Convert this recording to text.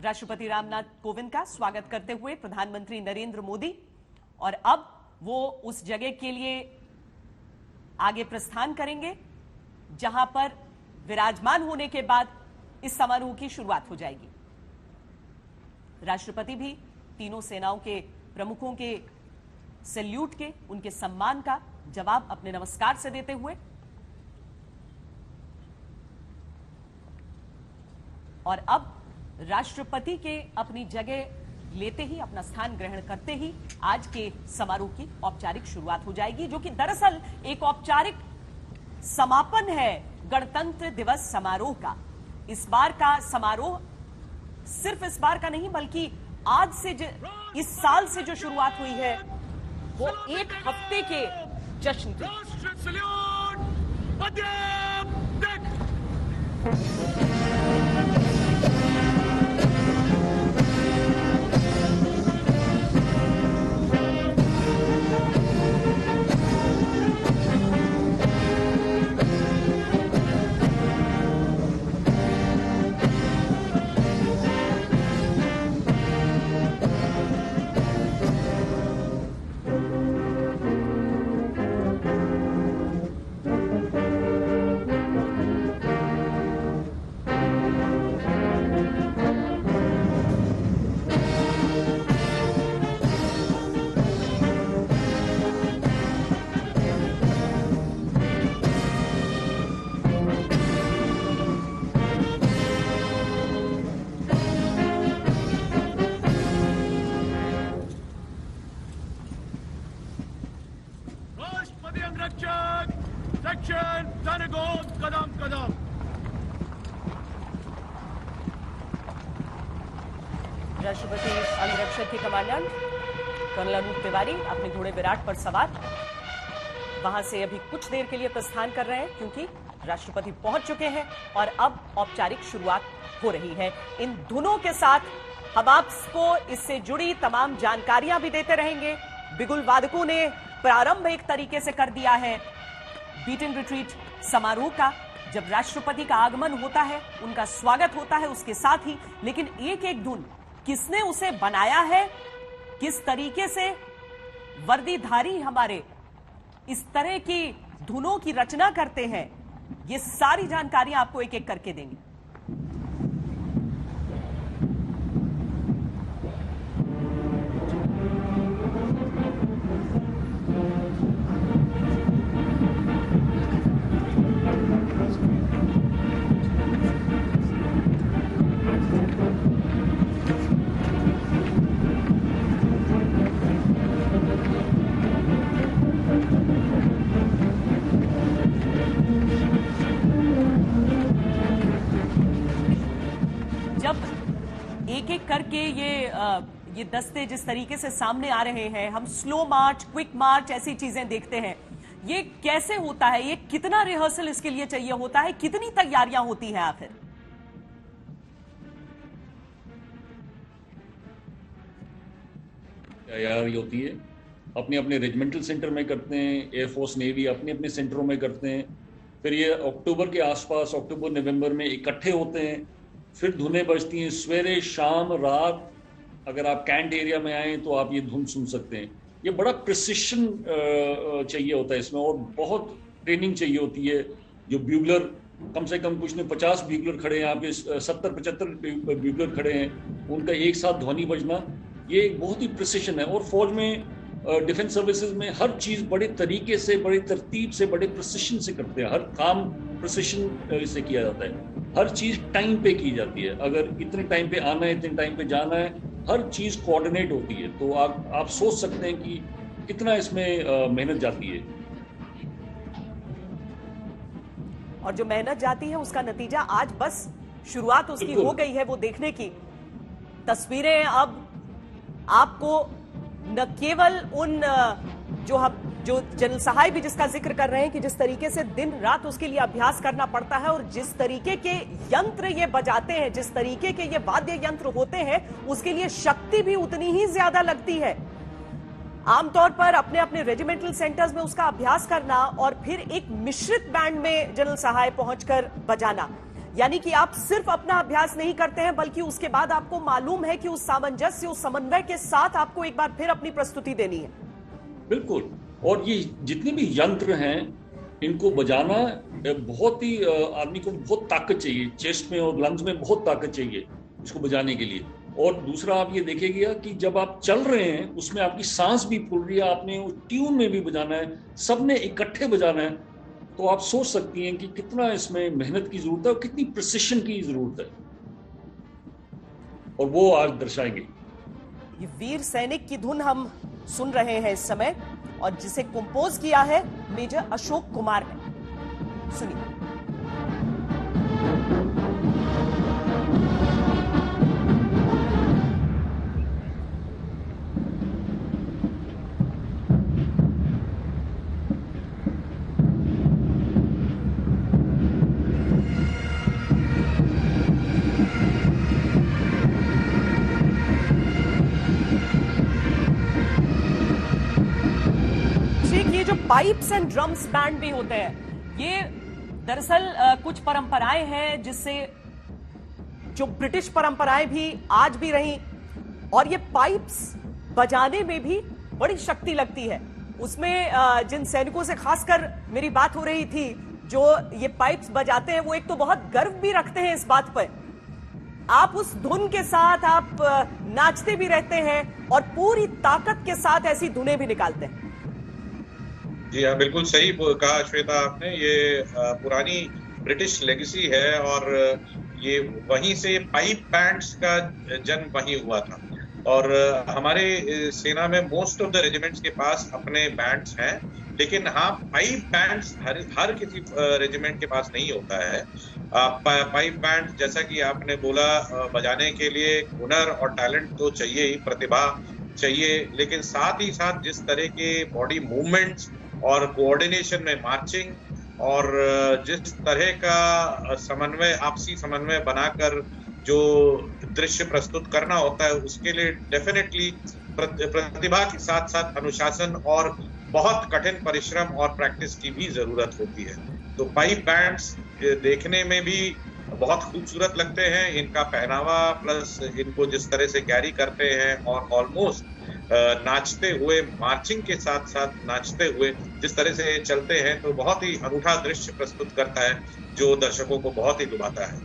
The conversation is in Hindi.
राष्ट्रपति रामनाथ कोविंद का स्वागत करते हुए प्रधानमंत्री नरेंद्र मोदी, और अब वो उस जगह के लिए आगे प्रस्थान करेंगे जहां पर विराजमान होने के बाद इस समारोह की शुरुआत हो जाएगी। राष्ट्रपति भी तीनों सेनाओं के प्रमुखों के सैल्यूट के, उनके सम्मान का जवाब अपने नमस्कार से देते हुए, और अब राष्ट्रपति के अपनी जगह लेते ही, अपना स्थान ग्रहण करते ही आज के समारोह की औपचारिक शुरुआत हो जाएगी, जो कि दरअसल एक औपचारिक समापन है गणतंत्र दिवस समारोह का। इस बार का समारोह सिर्फ इस बार का नहीं, बल्कि आज से इस साल से जो शुरुआत हुई है वो एक हफ्ते के जश्न की। राष्ट्रपति अंगरक्षक के कमांडेंट कर्नल अनूप तिवारी अपने घोड़े विराट पर सवार वहां से अभी कुछ देर के लिए प्रस्थान कर रहे हैं, क्योंकि राष्ट्रपति पहुंच चुके हैं और अब औपचारिक शुरुआत हो रही है। इन धुनों के साथ हम आपको इससे जुड़ी तमाम जानकारियां भी देते रहेंगे। बिगुल वादकों ने प्रारंभ एक तरीके से कर दिया है बीट एंड रिट्रीट समारोह का। जब राष्ट्रपति का आगमन होता है, उनका स्वागत होता है उसके साथ ही, लेकिन एक एक धुन किसने उसे बनाया है, किस तरीके से वर्दीधारी हमारे इस तरह की धुनों की रचना करते हैं, ये सारी जानकारियां आपको एक एक करके देंगे। एक एक करके ये दस्ते जिस तरीके से सामने आ रहे हैं, हम स्लो मार्च, क्विक मार्च ऐसी चीजें देखते हैं। ये कैसे होता है, ये कितना रिहर्सल इसके लिए चाहिए होता है, कितनी तैयारियां होती हैं आखिर? तैयारी होती है, अपने अपने रेजिमेंटल सेंटर में करते हैं, एयरफोर्स नेवी अपने अपने सेंटरों में करते हैं। फिर ये अक्टूबर के आसपास, अक्टूबर नवंबर में इकट्ठे होते हैं, फिर धुनें बजती हैं सवेरे शाम रात। अगर आप कैंट एरिया में आए तो आप ये धुन सुन सकते हैं। ये बड़ा प्रिसिशन चाहिए होता है इसमें, और बहुत ट्रेनिंग चाहिए होती है। जो ब्यूगलर, कम से कम कुछ नहीं 50 ब्यूगलर खड़े हैं यहाँ पे, 70-75 ब्यूगलर खड़े हैं, उनका एक साथ ध्वनि बजना, ये बहुत ही प्रिसिशन है। और फौज में, डिफेंस सर्विसेज में हर चीज़ बड़े तरीके से, बड़ी तरतीब से, बड़े प्रिसिशन से करते हैं। हर काम प्रिसिशन से किया जाता है, हर चीज़ टाइम पे की जाती है। अगर इतने टाइम पे आना है, इतने टाइम पे जाना है, हर चीज़ कोऑर्डिनेट होती है। तो आप सोच सकते हैं कि कितना इसमें मेहनत जाती है। और जो मेहनत जाती है उसका नतीजा आज बस शुरुआत उसकी हो गई है, वो देखने की तस्वीरें अब आपको न केवल उन जो जनरल सहाय भी जिसका जिक्र कर रहे हैं कि जिस तरीके से दिन रात उसके लिए अभ्यास करना पड़ता है, और जिस तरीके के यंत्र ये बजाते हैं, जिस तरीके के ये वाद्य यंत्र होते हैं, उसके लिए शक्ति भी उतनी ही ज्यादा लगती है। आमतौर पर अपने अपने रेजिमेंटल सेंटर्स में उसका अभ्यास करना और फिर एक मिश्रित बैंड में जनरल सहाय पहुंचकर बजाना, यानी कि आप सिर्फ अपना अभ्यास नहीं करते हैं, बल्कि उसके बाद आपको मालूम है कि उस सामंजस्य, उस समन्वय के साथ आपको एक बार फिर अपनी प्रस्तुति देनी है। बिल्कुल। और ये जितने भी यंत्र हैं, इनको बजाना बहुत ही आदमी को बहुत ताकत चाहिए, चेस्ट में और लंग्स में बहुत ताकत चाहिए इसको बजाने के लिए। और दूसरा आप ये देखिएगा कि जब आप चल रहे हैं उसमें आपकी सांस भी फूल रही है, आपने ट्यून में भी बजाना है, सबने इकट्ठे बजाना है। तो आप सोच सकती हैं कि कितना इसमें मेहनत की जरूरत है और कितनी प्रिसिशन की जरूरत है, और वो आज दर्शाएंगे। ये वीर सैनिक की धुन हम सुन रहे हैं इस समय, और जिसे कंपोज किया है मेजर अशोक कुमार ने। सुनिए। पाइप्स एंड ड्रम्स बैंड भी होते हैं। ये दरअसल कुछ परंपराएं हैं जिससे जो ब्रिटिश परंपराएं भी आज भी रही, और ये पाइप्स बजाने में भी बड़ी शक्ति लगती है। उसमें जिन सैनिकों से खासकर मेरी बात हो रही थी जो ये पाइप्स बजाते हैं, वो एक तो बहुत गर्व भी रखते हैं इस बात पर। आप उस धुन के साथ आप नाचते भी रहते हैं और पूरी ताकत के साथ ऐसी धुनें भी निकालते हैं। जी हाँ, बिल्कुल सही कहा श्वेता आपने। ये पुरानी ब्रिटिश लेगेसी है, और ये वहीं से पाइप बैंड्स का जन्म वहीं हुआ था। और हमारे सेना में मोस्ट ऑफ द रेजिमेंट्स के पास अपने बैंड्स हैं, लेकिन हाँ, पाइप बैंड्स हर किसी रेजिमेंट के पास नहीं होता है। पाइप बैंड, जैसा कि आपने बोला, बजाने के लिए हुनर और टैलेंट तो चाहिए ही, प्रतिभा चाहिए, लेकिन साथ ही साथ जिस तरह के बॉडी मूवमेंट्स और कोऑर्डिनेशन में मार्चिंग और जिस तरह का समन्वय, आपसी समन्वय बनाकर जो दृश्य प्रस्तुत करना होता है, उसके लिए डेफिनेटली प्रतिभा के साथ साथ अनुशासन और बहुत कठिन परिश्रम और प्रैक्टिस की भी जरूरत होती है। तो पाइप बैंड्स देखने में भी बहुत खूबसूरत लगते हैं। इनका पहनावा प्लस इनको जिस तरह से कैरी करते हैं, और ऑलमोस्ट नाचते हुए, मार्चिंग के साथ साथ नाचते हुए जिस तरह से चलते हैं, तो बहुत ही अनूठा दृश्य प्रस्तुत करता है जो दर्शकों को बहुत ही लुभाता है।